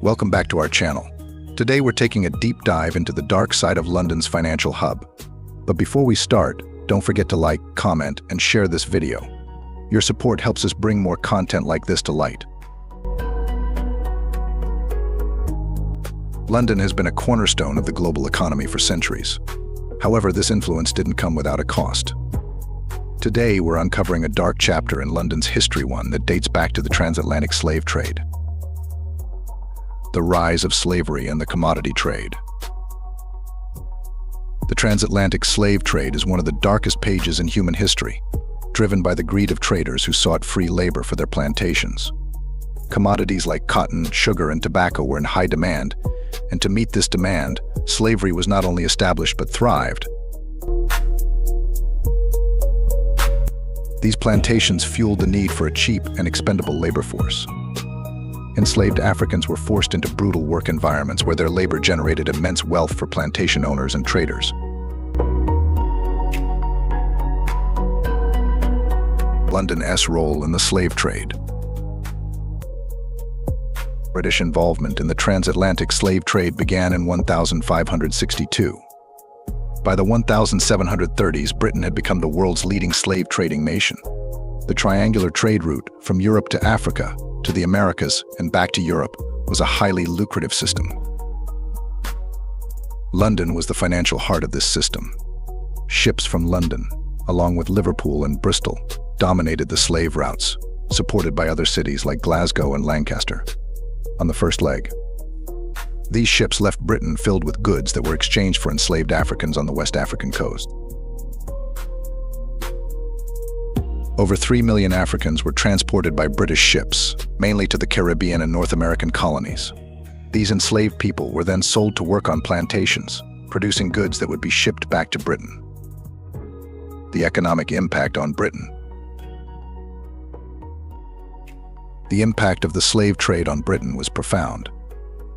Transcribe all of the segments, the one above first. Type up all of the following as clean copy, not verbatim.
Welcome back to our channel. Today we're taking a deep dive into the dark side of London's financial hub. But before we start, don't forget to like, comment, and share this video. Your support helps us bring more content like this to light. London has been a cornerstone of the global economy for centuries. However, this influence didn't come without a cost. Today, we're uncovering a dark chapter in London's history, one that dates back to the transatlantic slave trade. The rise of slavery and the commodity trade. The transatlantic slave trade is one of the darkest pages in human history, driven by the greed of traders who sought free labor for their plantations. Commodities like cotton, sugar, and tobacco were in high demand, and to meet this demand, slavery was not only established but thrived. These plantations fueled the need for a cheap and expendable labor force. Enslaved Africans were forced into brutal work environments where their labor generated immense wealth for plantation owners and traders. London's role in the slave trade. British involvement in the transatlantic slave trade began in 1562. By the 1730s, Britain had become the world's leading slave trading nation. The triangular trade route from Europe to Africa, to the Americas, and back to Europe was a highly lucrative system. London was the financial heart of this system. Ships from London, along with Liverpool and Bristol, dominated the slave routes, supported by other cities like Glasgow and Lancaster. On the first leg, these ships left Britain filled with goods that were exchanged for enslaved Africans on the West African coast. Over 3 million Africans were transported by British ships, mainly to the Caribbean and North American colonies. These enslaved people were then sold to work on plantations, producing goods that would be shipped back to Britain. The economic impact on Britain. The impact of the slave trade on Britain was profound.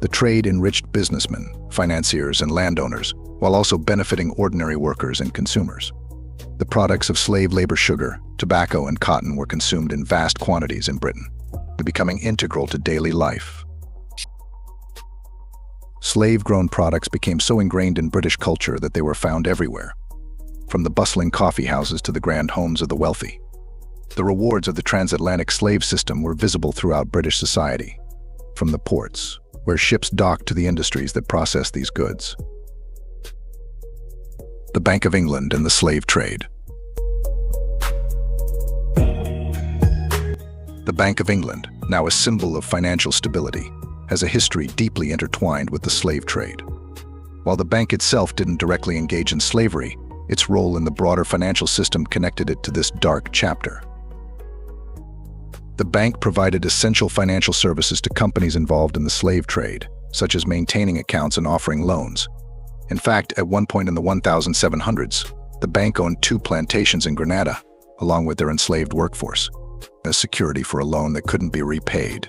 The trade enriched businessmen, financiers, and landowners, while also benefiting ordinary workers and consumers. The products of slave labor, sugar, tobacco, and cotton were consumed in vast quantities in Britain, becoming integral to daily life. Slave-grown products became so ingrained in British culture that they were found everywhere, from the bustling coffee houses to the grand homes of the wealthy. The rewards of the transatlantic slave system were visible throughout British society, from the ports, where ships docked, to the industries that processed these goods. The Bank of England and the slave trade. The Bank of England, now a symbol of financial stability, has a history deeply intertwined with the slave trade. While the bank itself didn't directly engage in slavery, its role in the broader financial system connected it to this dark chapter. The bank provided essential financial services to companies involved in the slave trade, such as maintaining accounts and offering loans. In fact, at one point in the 1700s, the bank owned 2 plantations in Grenada, along with their enslaved workforce, as security for a loan that couldn't be repaid.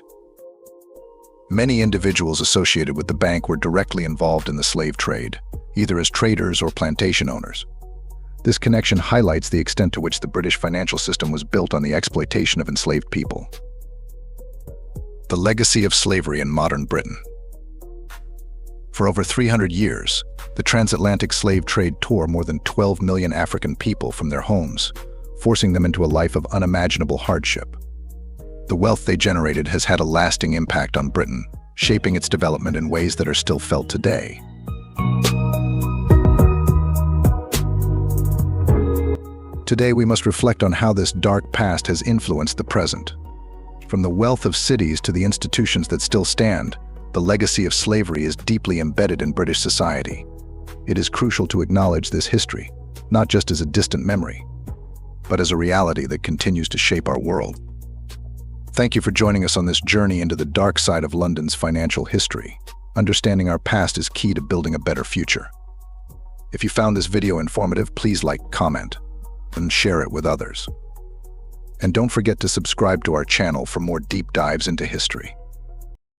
Many individuals associated with the bank were directly involved in the slave trade, either as traders or plantation owners. This connection highlights the extent to which the British financial system was built on the exploitation of enslaved people. The legacy of slavery in modern Britain. For over 300 years, the transatlantic slave trade tore more than 12 million African people from their homes, forcing them into a life of unimaginable hardship. The wealth they generated has had a lasting impact on Britain, shaping its development in ways that are still felt today. Today, we must reflect on how this dark past has influenced the present. From the wealth of cities to the institutions that still stand, the legacy of slavery is deeply embedded in British society. It is crucial to acknowledge this history, not just as a distant memory, but as a reality that continues to shape our world. Thank you for joining us on this journey into the dark side of London's financial history. Understanding our past is key to building a better future. If you found this video informative, please like, comment, and share it with others. And don't forget to subscribe to our channel for more deep dives into history.